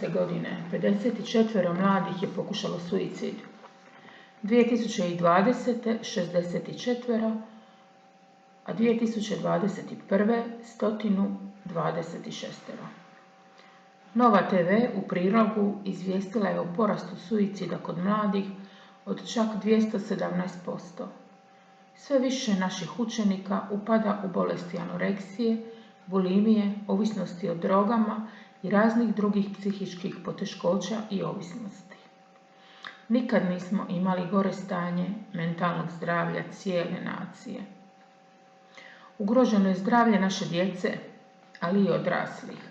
2019. godine 54 mladih je pokušalo suicid. 2020. 64, a 2021. 126. Nova TV u prilogu izvijestila je o porastu suicida kod mladih od čak 217%. Sve više naših učenika upada u bolesti anoreksije, bulimije, ovisnosti o drogama i raznih drugih psihičkih poteškoća i ovisnosti. Nikad nismo imali gore stanje mentalnog zdravlja cijele nacije. Ugroženo je zdravlje naše djece, ali i odraslih.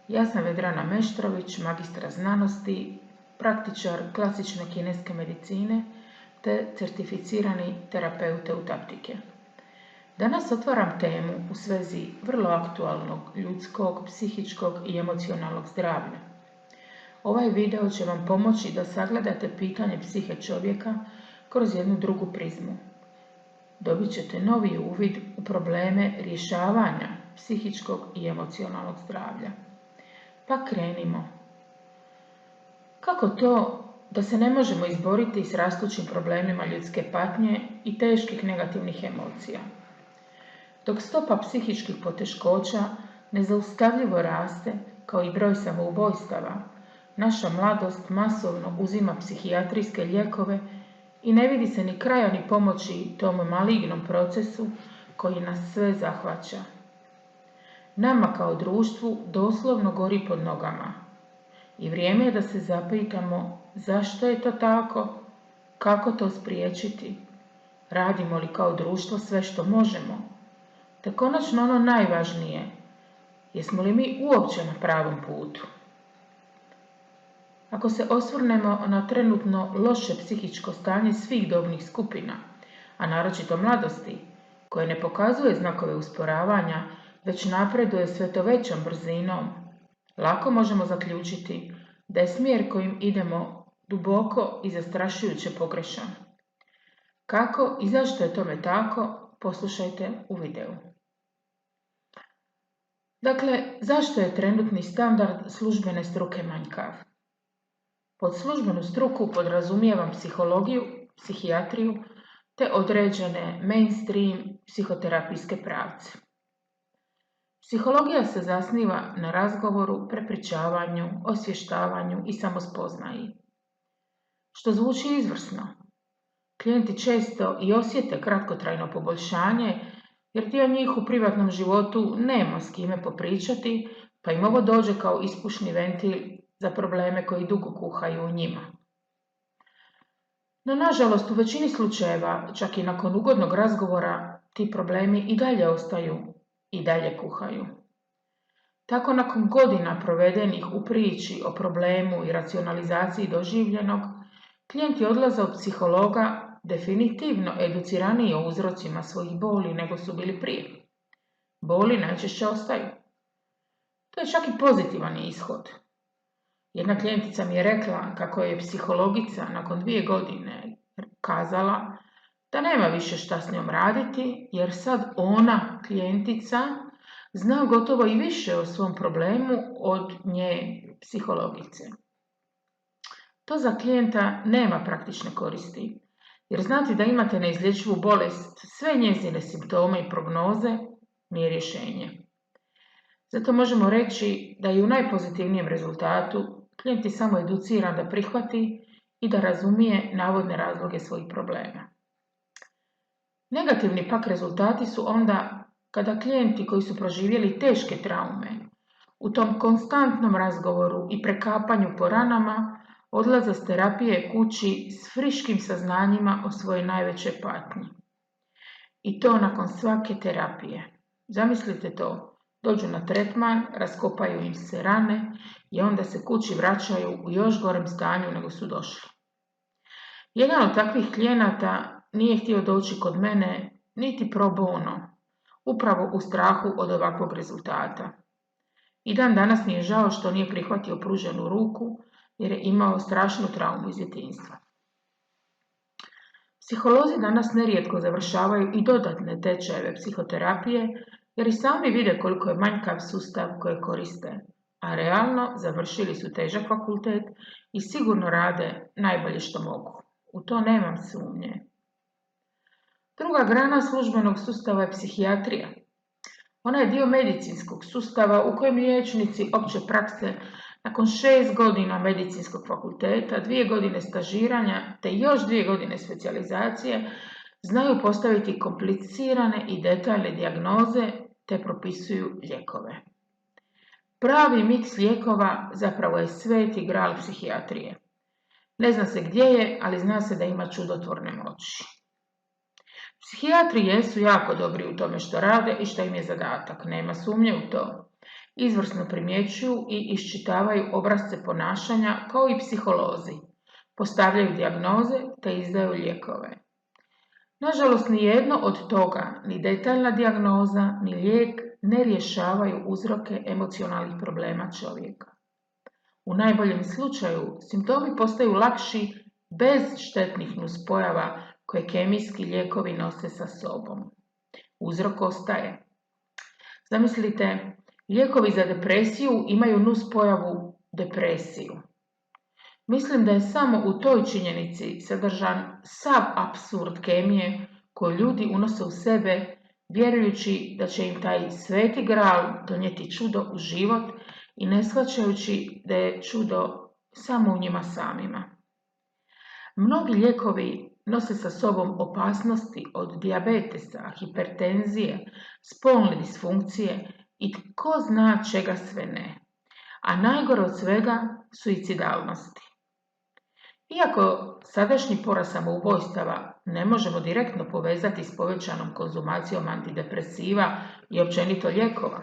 Ja sam Vedrana Meštrović, magistra znanosti, praktičar klasične kineske medicine te certificirani terapeut eutaptike. Danas otvaram temu u svezi vrlo aktualnog ljudskog, psihičkog i emocionalnog zdravlja. Ovaj video će vam pomoći da sagledate pitanje psihe čovjeka kroz jednu drugu prizmu. Dobit ćete novi uvid u probleme rješavanja psihičkog i emocionalnog zdravlja. Pa krenimo. Kako to da se ne možemo izboriti s rastućim problemima ljudske patnje i teških negativnih emocija? Dok stopa psihičkih poteškoća nezaustavljivo raste, kao i broj samoubojstava, naša mladost masovno uzima psihijatrijske lijekove i ne vidi se ni kraja ni pomoći tom malignom procesu koji nas sve zahvaća. Nama kao društvu doslovno gori pod nogama i vrijeme je da se zapitamo zašto je to tako, kako to spriječiti, radimo li kao društvo sve što možemo, te konačno ono najvažnije, jesmo li mi uopće na pravom putu. Ako se osvrnemo na trenutno loše psihičko stanje svih dobnih skupina, a naročito mladosti, koje ne pokazuje znakove usporavanja, već napreduje sve to većom brzinom, lako možemo zaključiti da je smjer kojim idemo duboko i zastrašujuće pogrešan. Kako i zašto je tome tako, poslušajte u videu. Dakle, zašto je trenutni standard službene struke manjkav? Pod službenu struku podrazumijevam psihologiju, psihijatriju te određene mainstream psihoterapijske pravce. Psihologija se zasniva na razgovoru, prepričavanju, osvještavanju i samospoznaji. Što zvuči izvrsno. Klijenti često i osjete kratkotrajno poboljšanje, jer dio njih u privatnom životu nema s kime popričati, pa im ovo dođe kao ispušni ventil za probleme koji dugo kuhaju u njima. No, nažalost, u većini slučajeva, čak i nakon ugodnog razgovora, ti problemi i dalje ostaju i dalje kuhaju. Tako nakon godina provedenih u priči o problemu i racionalizaciji doživljenog, klijenti odlaze od psihologa definitivno educiraniji o uzrocima svojih boli nego su bili prije. Boli najčešće ostaju. To je čak i pozitivan ishod. Jedna klijentica mi je rekla kako je psihologica nakon 2 godine kazala da nema više šta s njom raditi, jer sad ona, klijentica, zna gotovo i više o svom problemu od nje psihologice. To za klijenta nema praktične koristi, jer znati da imate neizlječivu bolest, sve njezine simptome i prognoze, nije rješenje. Zato možemo reći da i u najpozitivnijem rezultatu klijent je samo educiran da prihvati i da razumije navodne razloge svojih problema. Negativni pak rezultati su onda kada klijenti koji su proživjeli teške traume u tom konstantnom razgovoru i prekapanju po ranama odlaze s terapije kući s friškim saznanjima o svojoj najvećoj patnji. I to nakon svake terapije. Zamislite to. Dođu na tretman, raskopaju im se rane i onda se kući vraćaju u još gorem stanju nego su došli. Jedan od takvih klijenata nije htio doći kod mene niti pro bono, upravo u strahu od ovakvog rezultata. I dan danas mi je žao što nije prihvatio pruženu ruku jer je imao strašnu traumu iz djetinjstva. Psiholozi danas nerijetko završavaju i dodatne tečajeve psihoterapije jer i sami vide koliko je manjkav sustav koje koriste, a realno završili su težak fakultet i sigurno rade najbolje što mogu. U to nemam sumnje. Druga grana službenog sustava je psihijatrija. Ona je dio medicinskog sustava u kojem liječnici opće prakse nakon 6 godina medicinskog fakulteta, 2 godine stažiranja te još 2 godine specijalizacije znaju postaviti komplicirane i detaljne dijagnoze te propisuju lijekove. Pravi miks lijekova zapravo je sveti gral psihijatrije. Ne zna se gdje je, ali zna se da ima čudotvorne moći. Psihijatri jesu jako dobri u tome što rade i što im je zadatak, nema sumnje u to. Izvrsno primjećuju i iščitavaju obrasce ponašanja kao i psiholozi. Postavljaju dijagnoze te izdaju lijekove. Nažalost, ni jedno od toga, ni detaljna dijagnoza, ni lijek ne rješavaju uzroke emocionalnih problema čovjeka. U najboljem slučaju, simptomi postaju lakši bez štetnih nuspojava koje kemijski lijekovi nose sa sobom. Uzrok ostaje. Zamislite, lijekovi za depresiju imaju nuspojavu depresiju. Mislim da je samo u toj činjenici sadržan sav apsurd kemije koju ljudi unose u sebe, vjerujući da će im taj sveti gral donijeti čudo u život i ne shvaćajući da je čudo samo u njima samima. Mnogi lijekovi nose sa sobom opasnosti od dijabetesa, hipertenzije, spolne disfunkcije i tko zna čega sve ne. A najgore od svega suicidalnosti. Iako sadašnji porast samoubojstava ne možemo direktno povezati s povećanom konzumacijom antidepresiva i općenito lijekova,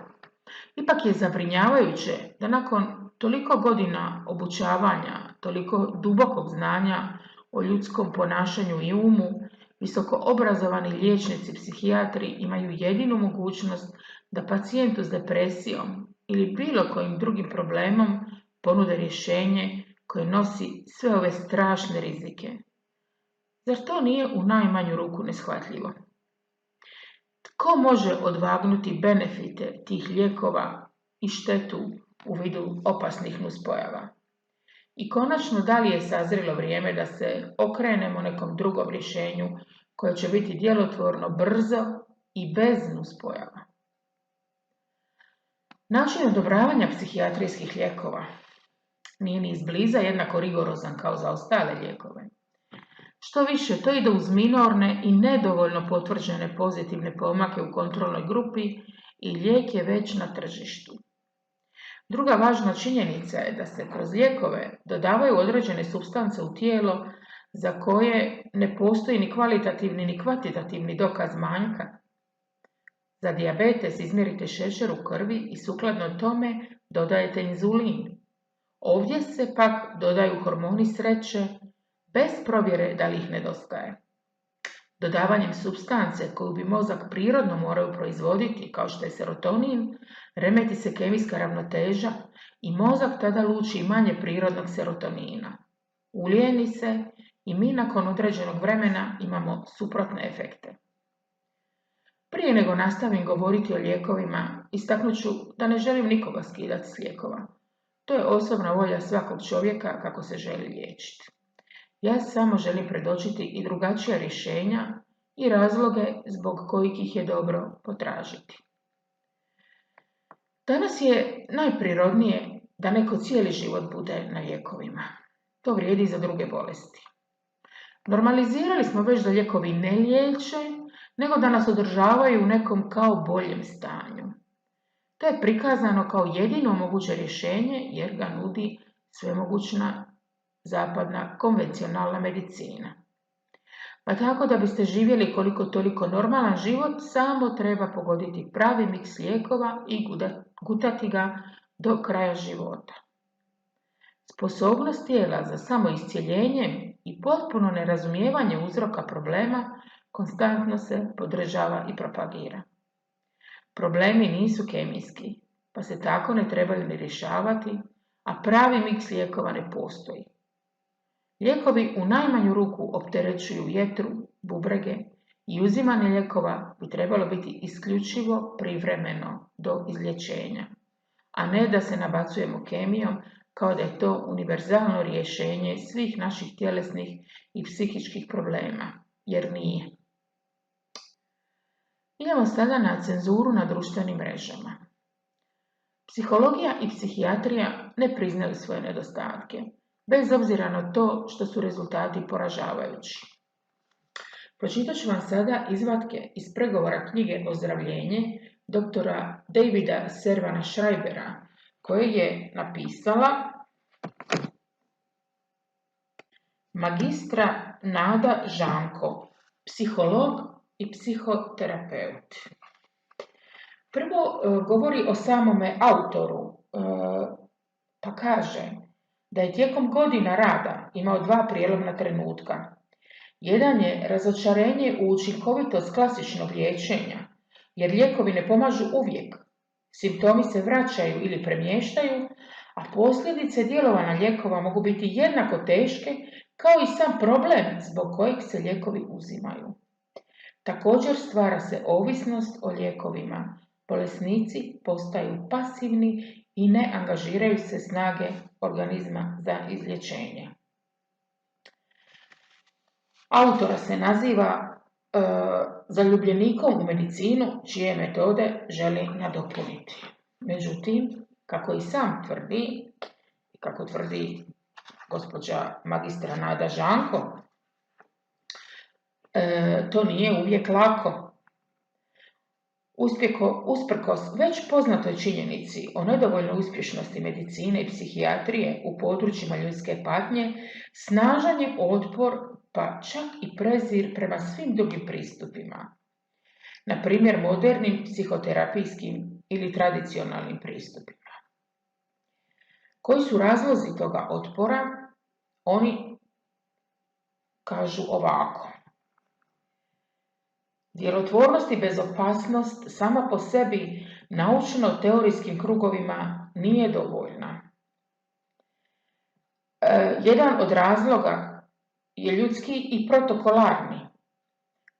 ipak je zabrinjavajuće da nakon toliko godina obučavanja, toliko dubokog znanja o ljudskom ponašanju i umu, visoko obrazovani liječnici psihijatri imaju jedinu mogućnost da pacijentu s depresijom ili bilo kojim drugim problemom ponude rješenje koje nosi sve ove strašne rizike. Zar to nije u najmanju ruku neshvatljivo? Tko može odvagnuti benefite tih lijekova i štetu u vidu opasnih nuspojava? I konačno, da li je sazrelo vrijeme da se okrenemo nekom drugom rješenju koje će biti djelotvorno brzo i bez nuspojava? Način odobravanja psihijatrijskih lijekova nije ni izbliza jednako rigorozan kao za ostale lijekove. Što više, to ide uz minorne i nedovoljno potvrđene pozitivne pomake u kontrolnoj grupi i lijek je već na tržištu. Druga važna činjenica je da se kroz lijekove dodavaju određene supstance u tijelo za koje ne postoji ni kvalitativni ni kvantitativni dokaz manjka. Za dijabetes izmjerite šećer u krvi i sukladno tome dodajete inzulin. Ovdje se pak dodaju hormoni sreće bez provjere da li ih nedostaje. Dodavanjem supstance koju bi mozak prirodno morao proizvoditi, kao što je serotonin, remeti se kemijska ravnoteža i mozak tada luči manje prirodnog serotonina. Ulijeni se i mi nakon određenog vremena imamo suprotne efekte. Prije nego nastavim govoriti o lijekovima, istaknut ću da ne želim nikoga skidati s lijekova. To je osobna volja svakog čovjeka kako se želi liječiti. Ja samo želim predočiti i drugačija rješenja i razloge zbog kojih ih je dobro potražiti. Danas je najprirodnije da neko cijeli život bude na lijekovima. To vrijedi i za druge bolesti. Normalizirali smo već da lijekovi ne liječe, nego da nas održavaju u nekom kao boljem stanju. To je prikazano kao jedino moguće rješenje jer ga nudi svemogućna zapadna konvencionalna medicina. Pa tako da biste živjeli koliko toliko normalan život, samo treba pogoditi pravi miks lijekova i gutati ga do kraja života. Sposobnost tijela za samoiscjeljenjem i potpuno nerazumijevanje uzroka problema konstantno se podržava i propagira. Problemi nisu kemijski, pa se tako ne trebaju ni rješavati, a pravi miks lijekova ne postoji. Lijekovi u najmanju ruku opterećuju jetru, bubrege i uzimanje lijekova bi trebalo biti isključivo privremeno do izlječenja. a ne da se nabacujemo kemijom kao da je to univerzalno rješenje svih naših tjelesnih i psihičkih problema, jer nije. Idemo sada na cenzuru na društvenim mrežama. Psihologija i psihijatrija ne priznaju svoje nedostatke, bez obzira na to što su rezultati poražavajući. Pročitat ću vam sada izvatke iz pregovora knjige Ozdravljenje doktora Davida Servana Schreibera, koje je napisala magistra Nada Žanko, psiholog i psihoterapeut. Prvo govori o samome autoru, pa kaže da je tijekom godina rada imao 2 prijelomna trenutka. Jedan je razočarenje u učinkovitost klasičnog liječenja, jer lijekovi ne pomažu uvijek. Simptomi se vraćaju ili premještaju, a posljedice djelovanja lijekova mogu biti jednako teške kao i sam problem zbog kojeg se lijekovi uzimaju. Također stvara se ovisnost o lijekovima. Bolesnici postaju pasivni i ne angažiraju se snage organizma za izlječenje. Autora se naziva zaljubljenikom u medicinu čije metode želi nadopuniti. Međutim, kako i sam tvrdi, kako tvrdi gospođa magistra Nada Žanko, to nije uvijek lako. Usprkos već poznatoj činjenici o nedovoljnoj uspješnosti medicine i psihijatrije u područjima ljudske patnje, snažan je otpor, pa čak i prezir prema svim drugim pristupima. Na primjer, modernim psihoterapijskim ili tradicionalnim pristupima. Koji su razlozi toga otpora? Oni kažu ovako. Djelotvornost i bezopasnost sama po sebi naučno-teorijskim krugovima nije dovoljna. Jedan od razloga je ljudski i protokolarni.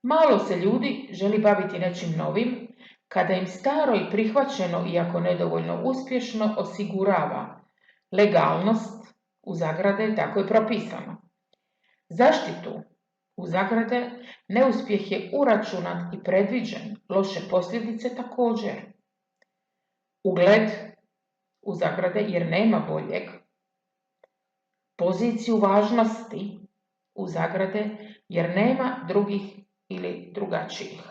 Malo se ljudi želi baviti nečim novim, kada im staro i prihvaćeno, iako nedovoljno uspješno, osigurava legalnost, u zagrade, tako je propisano. Zaštitu, u zagrade, neuspjeh je uračunat i predviđen, loše posljedice također. Ugled, u zagrade, jer nema boljeg. Poziciju važnosti, u zagrade, jer nema drugih ili drugačijih.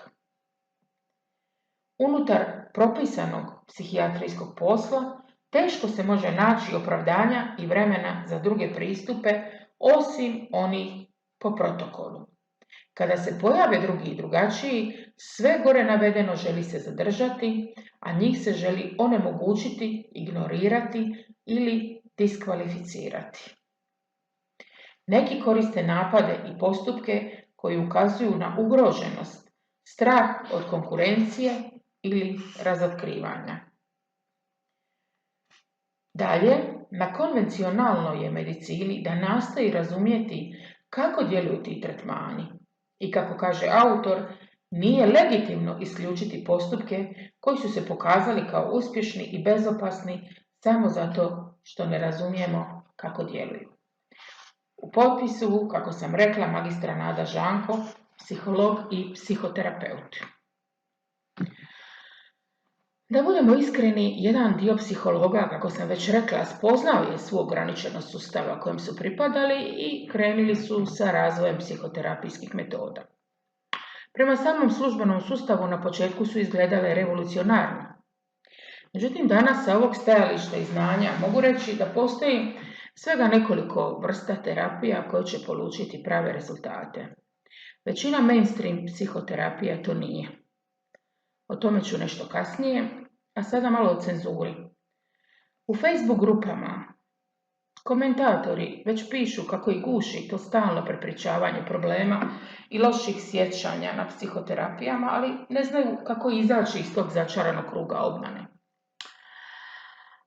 Unutar propisanog psihijatrijskog posla teško se može naći opravdanja i vremena za druge pristupe, osim onih po protokolu. Kada se pojave drugi i drugačiji, sve gore navedeno želi se zadržati, a njih se želi onemogućiti, ignorirati ili diskvalificirati. Neki koriste napade i postupke koji ukazuju na ugroženost, strah od konkurencije ili razotkrivanja. Dalje, na konvencionalnoj je medicini da nastoji razumjeti kako djeluju ti tretmani i, kako kaže autor, nije legitimno isključiti postupke koji su se pokazali kao uspješni i bezopasni samo zato što ne razumijemo kako djeluju. U potpisu, kako sam rekla, magistra Nada Žanko, psiholog i psihoterapeut. Da budemo iskreni, jedan dio psihologa, kako sam već rekla, spoznao je svu ograničenost sustava kojem su pripadali i krenuli su sa razvojem psihoterapijskih metoda. Prema samom službenom sustavu na početku su izgledale revolucionarno. Međutim, danas sa ovog stajališta i znanja mogu reći da postoji svega nekoliko vrsta terapija koje će polučiti prave rezultate. Većina mainstream psihoterapija to nije. O tome ću nešto kasnije, a sada malo o cenzuri. U Facebook grupama komentatori već pišu kako ih guši to stalno prepričavanje problema i loših sjećanja na psihoterapijama, ali ne znaju kako izaći iz tog začaranog kruga obmane.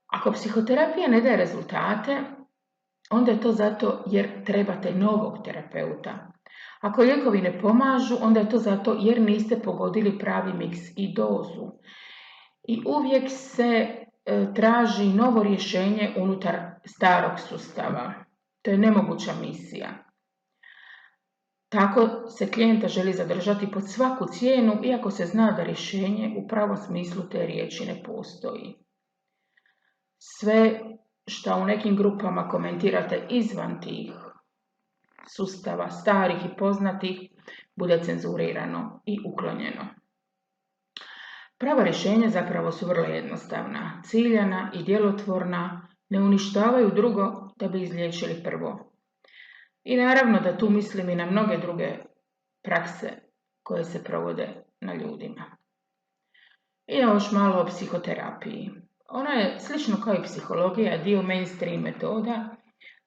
Ako psihoterapija ne daje rezultate, onda je to zato jer trebate novog terapeuta. Ako lijekovi ne pomažu, onda je to zato jer niste pogodili pravi miks i dozu. I uvijek se traži novo rješenje unutar starog sustava. To je nemoguća misija. Tako se klijenta želi zadržati pod svaku cijenu, iako se zna da rješenje u pravom smislu te riječi ne postoji. Sve što u nekim grupama komentirate izvan tih sustava starih i poznatih bude cenzurirano i uklonjeno. Prava rješenja zapravo su vrlo jednostavna, ciljana i djelotvorna, ne uništavaju drugo da bi izliječili prvo. I naravno da tu mislim i na mnoge druge prakse koje se provode na ljudima. I još malo o psihoterapiji. Ona je, slično kao i psihologija, dio mainstream metoda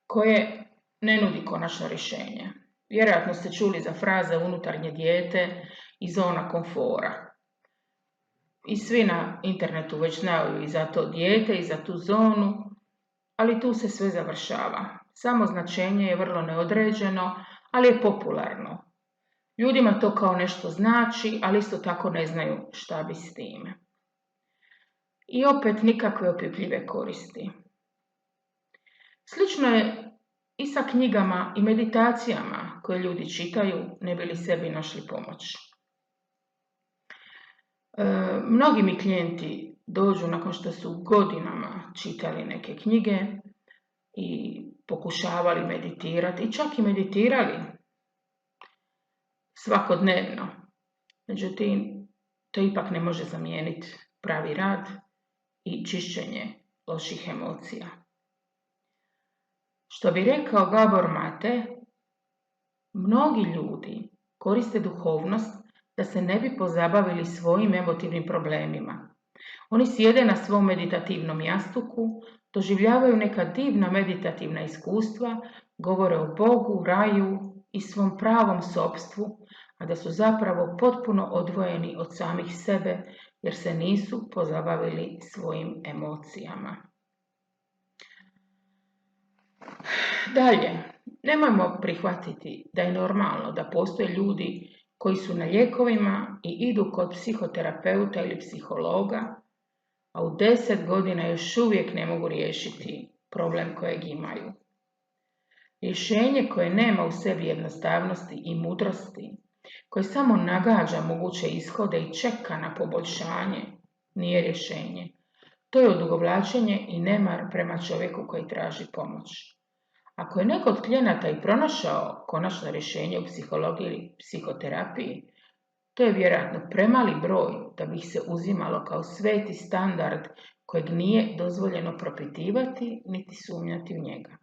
koje ne nudi konačno rješenje. Vjerojatno ste čuli za fraze unutarnje dijete i zona komfora. I svi na internetu već znaju i za to dijete i za tu zonu, ali tu se sve završava. Samo značenje je vrlo neodređeno, ali je popularno. Ljudima to kao nešto znači, ali isto tako ne znaju šta bi s time. I opet nikakve opipljive koristi. Slično je i sa knjigama i meditacijama koje ljudi čitaju, ne bi li sebi našli pomoć. Mnogi mi klijenti dođu nakon što su godinama čitali neke knjige i pokušavali meditirati i čak i meditirali svakodnevno. Međutim, to ipak ne može zamijeniti pravi rad i čišćenje loših emocija. Što bi rekao Gabor Mate, mnogi ljudi koriste duhovnost da se ne bi pozabavili svojim emotivnim problemima. Oni sjede na svom meditativnom jastuku, doživljavaju neka divna meditativna iskustva, govore o Bogu, raju i svom pravom sopstvu, a da su zapravo potpuno odvojeni od samih sebe jer se nisu pozabavili svojim emocijama. Dalje, nemojmo prihvatiti da je normalno da postoje ljudi koji su na lijekovima i idu kod psihoterapeuta ili psihologa, a u 10 godina još uvijek ne mogu riješiti problem kojeg imaju. Rješenje koje nema u sebi jednostavnosti i mudrosti, koje samo nagađa moguće ishode i čeka na poboljšanje, nije rješenje. To je odugovlačenje i nemar prema čovjeku koji traži pomoć. Ako je neko od klijenata i pronašao konačno rješenje u psihologiji ili psihoterapiji, to je vjerojatno premali broj da bi se uzimalo kao sveti standard kojeg nije dozvoljeno propitivati niti sumnjati u njega.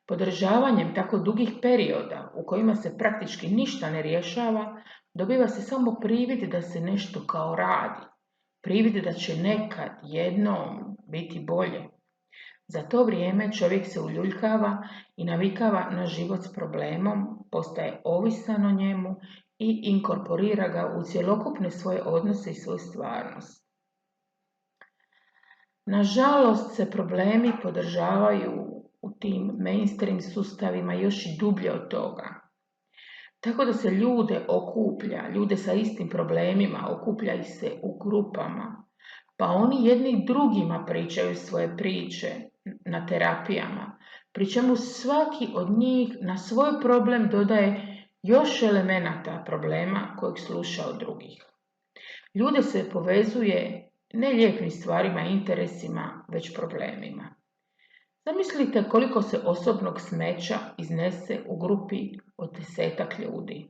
Podržavanjem tako dugih perioda u kojima se praktički ništa ne rješava, dobiva se samo privid da se nešto kao radi, privid da će nekad, jednom biti bolje. Za to vrijeme čovjek se uljuljkava i navikava na život s problemom, postaje ovisan o njemu i inkorporira ga u cjelokupne svoje odnose i svoju stvarnost. Nažalost se problemi podržavaju u tim mainstream sustavima još i dublje od toga. Tako da se ljude okuplja, ljude sa istim problemima, okuplja ih se u grupama, pa oni jedni drugima pričaju svoje priče na terapijama, pri čemu svaki od njih na svoj problem dodaje još elemenata problema kojeg sluša od drugih. Ljude se povezuje ne lijepim stvarima i interesima, već problemima. Zamislite koliko se osobnog smeća iznese u grupi od 10-ak ljudi.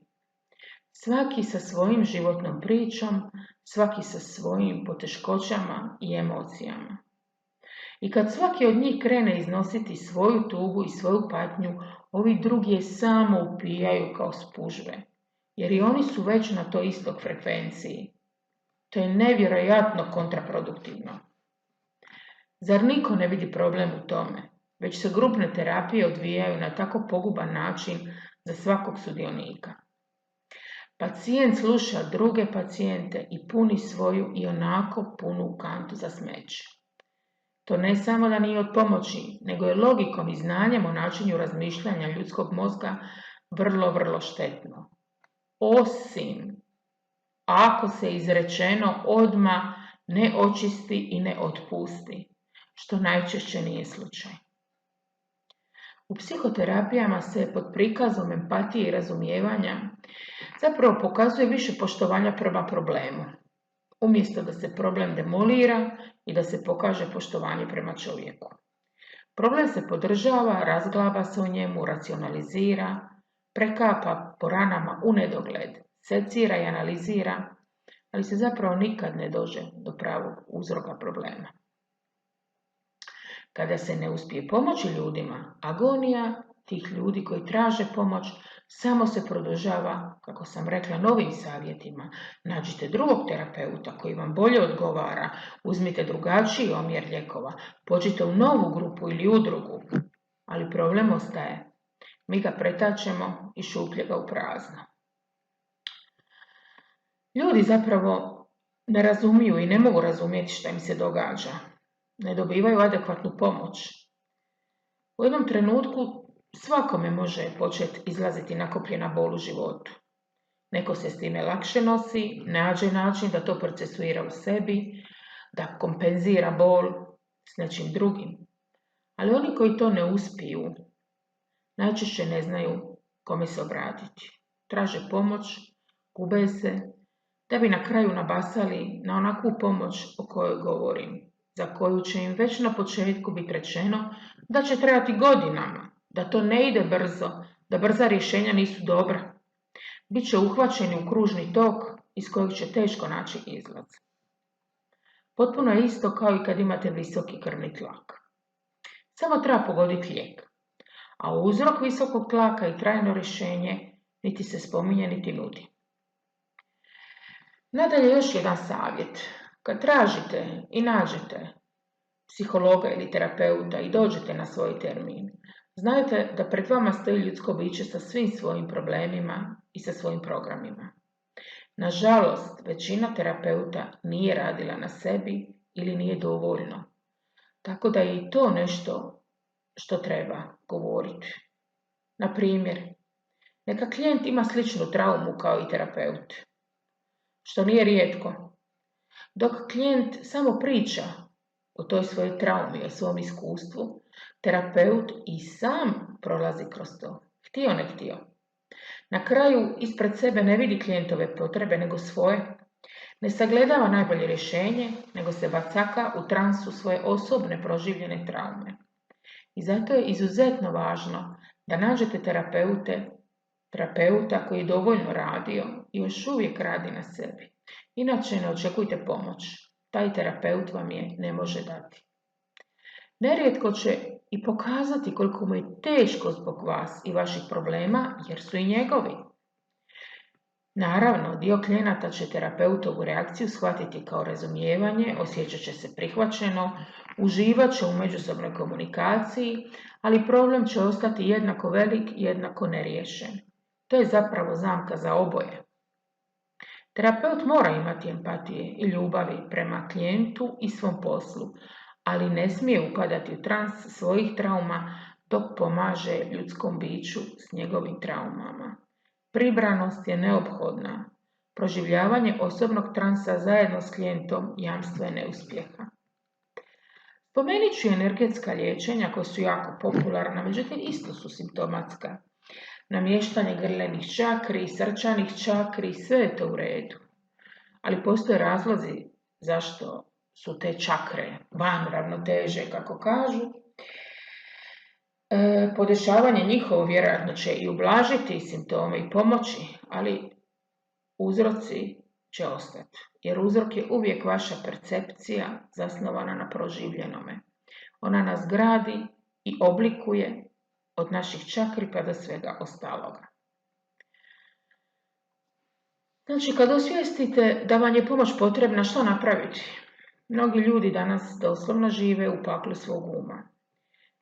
Svaki sa svojim životnom pričom, svaki sa svojim poteškoćama i emocijama. I kad svaki od njih krene iznositi svoju tugu i svoju patnju, ovi drugi je samo upijaju kao spužve, jer i oni su već na toj istoj frekvenciji. To je nevjerojatno kontraproduktivno. Zar niko ne vidi problem u tome, već se grupne terapije odvijaju na tako poguban način za svakog sudionika. Pacijent sluša druge pacijente i puni svoju i onako punu kantu za smeće. To ne samo da nije od pomoći, nego je logikom i znanjem o načinu razmišljanja ljudskog mozga vrlo, vrlo štetno. Osim ako se izrečeno odmah ne očisti i ne otpusti, što najčešće nije slučaj. U psihoterapijama se pod prikazom empatije i razumijevanja zapravo pokazuje više poštovanja prema problemu, umjesto da se problem demolira i da se pokaže poštovanje prema čovjeku. Problem se podržava, razglaba se o njemu, racionalizira, prekapa po ranama u nedogled, secira i analizira, ali se zapravo nikad ne dođe do pravog uzroka problema. Kada se ne uspije pomoći ljudima, agonija tih ljudi koji traže pomoć samo se produžava, kako sam rekla, novim savjetima. Nađite drugog terapeuta koji vam bolje odgovara, uzmite drugačiji omjer lijekova, pođite u novu grupu ili udrugu, ali problem ostaje. Mi ga pretačemo i šupljega u prazno. Ljudi zapravo ne razumiju i ne mogu razumjeti što im se događa. Ne dobivaju adekvatnu pomoć. U jednom trenutku svakome može početi izlaziti nakopljena bol u životu. Neko se s time lakše nosi, nađe način da to procesuira u sebi, da kompenzira bol s nečim drugim. Ali oni koji to ne uspiju, najčešće ne znaju kome se obratiti. Traže pomoć, gube se, da bi na kraju nabasali na onakvu pomoć o kojoj govorim, za koju će im već na početku biti rečeno da će trajati godinama, da to ne ide brzo, da brza rješenja nisu dobra. Biće uhvaćeni u kružni tok iz kojeg će teško naći izlaz. Potpuno je isto kao i kad imate visoki krvni tlak. Samo treba pogoditi lijek, a uzrok visokog tlaka i trajno rješenje niti se spominje niti nudi. Nadalje još jedan savjet. Kad tražite i nađete psihologa ili terapeuta i dođete na svoj termin, znajte da pred vama stoji ljudsko biće sa svim svojim problemima i sa svojim programima. Nažalost, većina terapeuta nije radila na sebi ili nije dovoljno. Tako da je i to nešto što treba govoriti. Na primjer, neka klijent ima sličnu traumu kao i terapeut, što nije rijetko. Dok klijent samo priča o toj svojoj traumi, o svom iskustvu, terapeut i sam prolazi kroz to, htio ne htio. Na kraju ispred sebe ne vidi klijentove potrebe, nego svoje. Ne sagledava najbolje rješenje, nego se bacaka u transu svoje osobne proživljene traume. I zato je izuzetno važno da nađete terapeuta koji je dovoljno radio i još uvijek radi na sebi. Inače ne očekujte pomoć. Taj terapeut vam je ne može dati. Nerijetko će i pokazati koliko mu je teško zbog vas i vaših problema, jer su i njegovi. Naravno, dio klijenata će terapeutovu reakciju shvatiti kao razumijevanje, osjećat će se prihvaćeno, uživat će u međusobnoj komunikaciji, ali problem će ostati jednako velik i jednako neriješen. To je zapravo zamka za oboje. Terapeut mora imati empatije i ljubavi prema klijentu i svom poslu, ali ne smije upadati u trans svojih trauma dok pomaže ljudskom biću s njegovim traumama. Pribranost je neophodna. Proživljavanje osobnog transa zajedno s klijentom jamstvo je neuspjeha. Spomenut ću energetska liječenja koja su jako popularna, međutim isto su simptomatska. Namještanje grlenih čakri, srčanih čakri, sve je to u redu. Ali postoje razlozi zašto su te čakre van ravnoteže, kako kažu. Podešavanje njihovo vjerojatno će i ublažiti simptome i pomoći, ali uzroci će ostati. Jer uzrok je uvijek vaša percepcija zasnovana na proživljenome. Ona nas gradi i oblikuje od naših čakri pa do svega ostaloga. Znači, kad osvijestite da vam je pomoć potrebna, što napraviti? Mnogi ljudi danas doslovno žive u paklu svog uma.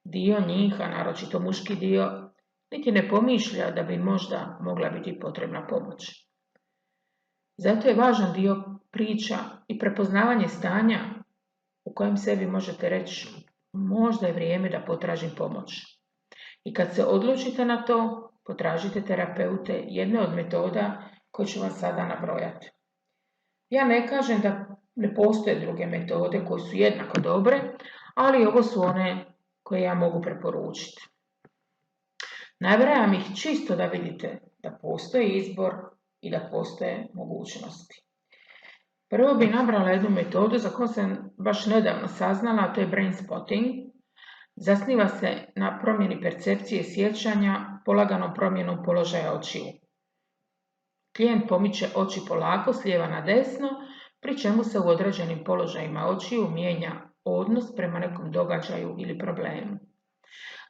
Dio njih, a naročito muški dio, niti ne pomišlja da bi možda mogla biti potrebna pomoć. Zato je važan dio priča i prepoznavanje stanja u kojem sebi možete reći možda je vrijeme da potražim pomoć. I kad se odlučite na to, potražite terapeute, jedne od metoda koje ću vam sada nabrojati. Ja ne kažem da Ne postoje druge metode koje su jednako dobre, ali ovo su one koje ja mogu preporučiti. Nabrajam ih čisto da vidite da postoji izbor i da postoje mogućnosti. Prvo bi nabrala jednu metodu za koju sam baš nedavno saznala, a to je brain spotting. Zasniva se na promjeni percepcije sjećanja polaganom promjenom položaja očiju. Klijent pomiče oči polako s lijeva na desno, pri čemu se u određenim položajima očiju mijenja odnos prema nekom događaju ili problemu.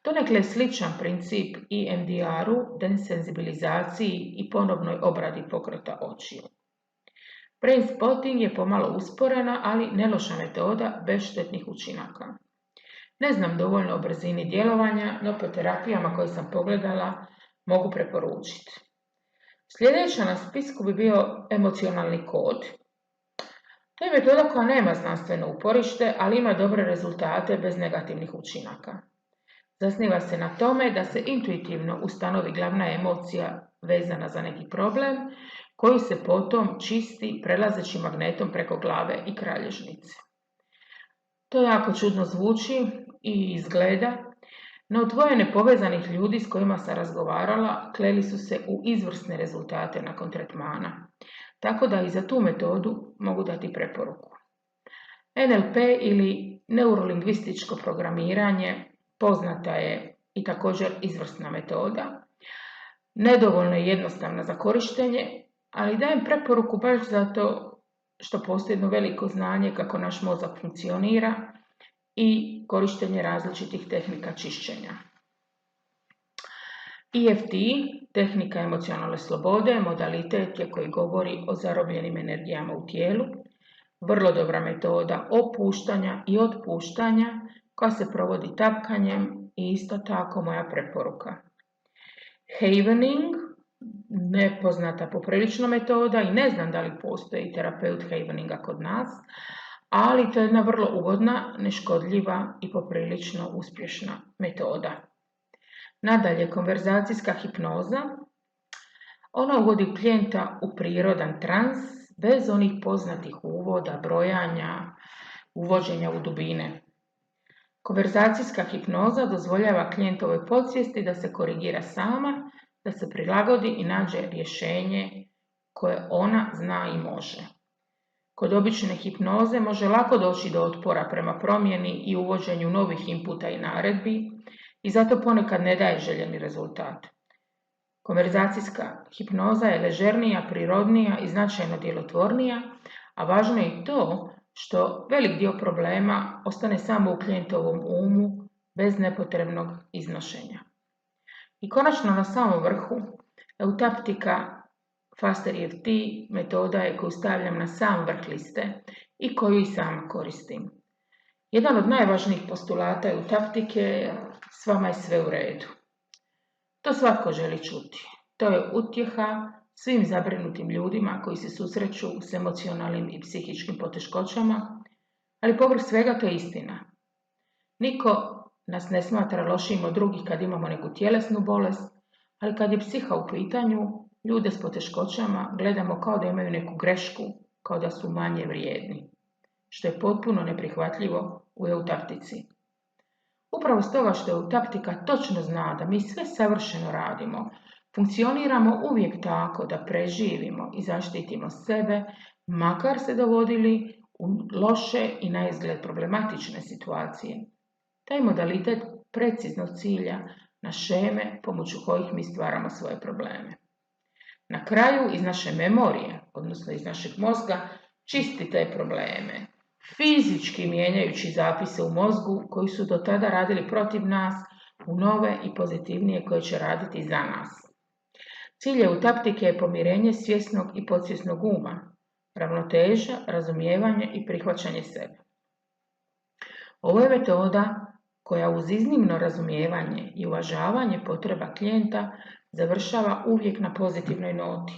Donekle je sličan princip EMDR-u, desenzibilizaciji i ponovnoj obradi pokreta očiju. Brain spotting je pomalo usporena, ali ne loša metoda bez štetnih učinaka. Ne znam dovoljno o brzini djelovanja, no po terapijama koje sam pogledala mogu preporučiti. Sljedeća na spisku bi bio emocionalni kod. To je metoda koja nema znanstveno uporište, ali ima dobre rezultate bez negativnih učinaka. Zasniva se na tome da se intuitivno ustanovi glavna emocija vezana za neki problem, koji se potom čisti prelazeći magnetom preko glave i kralježnice. To jako čudno zvuči i izgleda, no dvoje nepovezanih ljudi s kojima sam razgovarala kleli su se u izvrsne rezultate nakon tretmana, tako da i za tu metodu mogu dati preporuku. NLP ili neurolingvističko programiranje poznata je i također izvrsna metoda. Nedovoljno je jednostavna za korištenje, ali dajem preporuku baš zato što postoji jedno veliko znanje kako naš mozak funkcionira i korištenje različitih tehnika čišćenja. EFT, tehnika emocionalne slobode, modalitet je koji govori o zarobljenim energijama u tijelu, vrlo dobra metoda opuštanja i otpuštanja koja se provodi tapkanjem i isto tako moja preporuka. Havening, nepoznata poprilično metoda i ne znam da li postoji terapeut Haveninga kod nas, ali to je jedna vrlo ugodna, neškodljiva i poprilično uspješna metoda. Nadalje, konverzacijska hipnoza. Ona uvodi klijenta u prirodan trans bez onih poznatih uvoda, brojanja, uvođenja u dubine. Konverzacijska hipnoza dozvoljava klijentovoj podsvijesti da se korigira sama, da se prilagodi i nađe rješenje koje ona zna i može. Kod obične hipnoze može lako doći do otpora prema promjeni i uvođenju novih inputa i naredbi i zato ponekad ne daje željeni rezultat. Konverzacijska hipnoza je ležernija, prirodnija i značajno djelotvornija, a važno je i to što velik dio problema ostane samo u klijentovom umu bez nepotrebnog iznošenja. I konačno na samom vrhu, eutaptika Faster EFT metoda je koju stavljam na sam vrh liste i koju i sama koristim. Jedan od najvažnijih postulata eutaptike je s vama je sve u redu. To svatko želi čuti. To je utjeha svim zabrinutim ljudima koji se susreću s emocionalnim i psihičkim poteškoćama, ali povrh svega to je istina. Niko nas ne smatra lošijim od drugih kad imamo neku tjelesnu bolest, ali kad je psiha u pitanju, ljude s poteškoćama gledamo kao da imaju neku grešku, kao da su manje vrijedni, što je potpuno neprihvatljivo u eutaptici. Upravo stoga što eutaptika točno zna da mi sve savršeno radimo, funkcioniramo uvijek tako da preživimo i zaštitimo sebe, makar se dovodili u loše i na izgled problematične situacije. Taj modalitet precizno cilja na šeme pomoću kojih mi stvaramo svoje probleme. Na kraju iz naše memorije, odnosno iz našeg mozga, čisti te probleme, fizički mijenjajući zapise u mozgu koji su do tada radili protiv nas u nove i pozitivnije koje će raditi za nas. Cilj eutaptike je pomirenje svjesnog i podsvjesnog uma, ravnoteža, razumijevanje i prihvaćanje sebe. Ovo je metoda koja uz iznimno razumijevanje i uvažavanje potreba klijenta završava uvijek na pozitivnoj noti,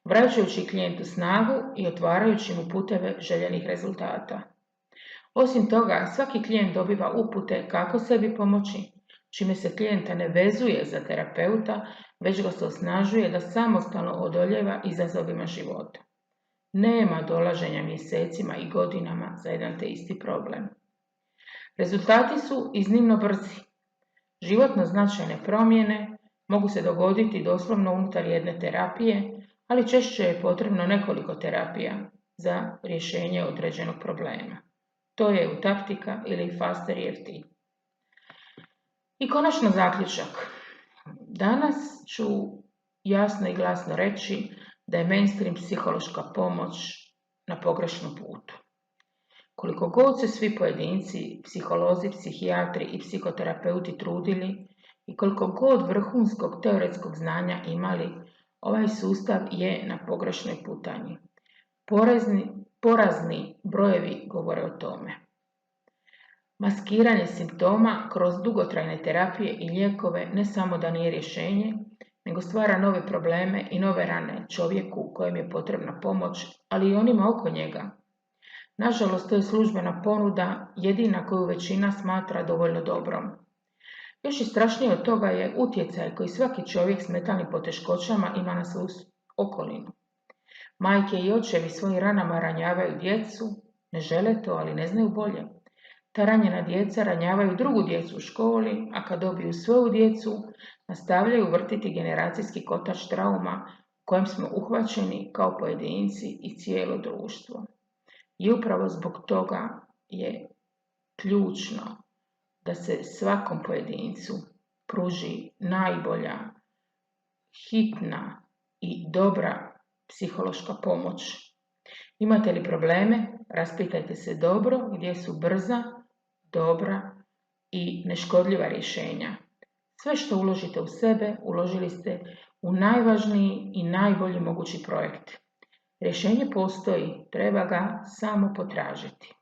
vraćajući klijentu snagu i otvarajući mu puteve željenih rezultata. Osim toga, svaki klijent dobiva upute kako sebi pomoći, čime se klijenta ne vezuje za terapeuta, već ga se osnažuje da samostalno odoljeva izazovima života. Nema dolaženja mjesecima i godinama za jedan te isti problem. Rezultati su iznimno brzi. Životno značajne promjene mogu se dogoditi doslovno unutar jedne terapije, ali češće je potrebno nekoliko terapija za rješenje određenog problema. To je eutaktika ili Faster EFT. I konačno zaključak. Danas ću jasno i glasno reći da je mainstream psihološka pomoć na pogrešnom putu. Koliko god se svi pojedinci, psiholozi, psihijatri i psihoterapeuti trudili i koliko god vrhunskog teoretskog znanja imali, ovaj sustav je na pogrešnoj putanji. Porazni brojevi govore o tome. Maskiranje simptoma kroz dugotrajne terapije i lijekove ne samo da nije rješenje, nego stvara nove probleme i nove rane čovjeku kojem je potrebna pomoć, ali i onima oko njega. Nažalost, to je službena ponuda, jedina koju većina smatra dovoljno dobrom. Još i strašnije od toga je utjecaj koji svaki čovjek s mentalnim poteškoćama ima na svoju okolinu. Majke i očevi svojim ranama ranjavaju djecu, ne žele to, ali ne znaju bolje. Ta ranjena djeca ranjavaju drugu djecu u školi, a kad dobiju svoju djecu, nastavljaju vrtiti generacijski kotač trauma u kojem smo uhvaćeni kao pojedinci i cijelo društvo. I upravo zbog toga je ključno da se svakom pojedincu pruži najbolja, hitna i dobra psihološka pomoć. Imate li probleme? Raspitajte se dobro gdje su brza, dobra i neškodljiva rješenja. Sve što uložite u sebe, uložili ste u najvažniji i najbolji mogući projekt. Rješenje postoji, treba ga samo potražiti.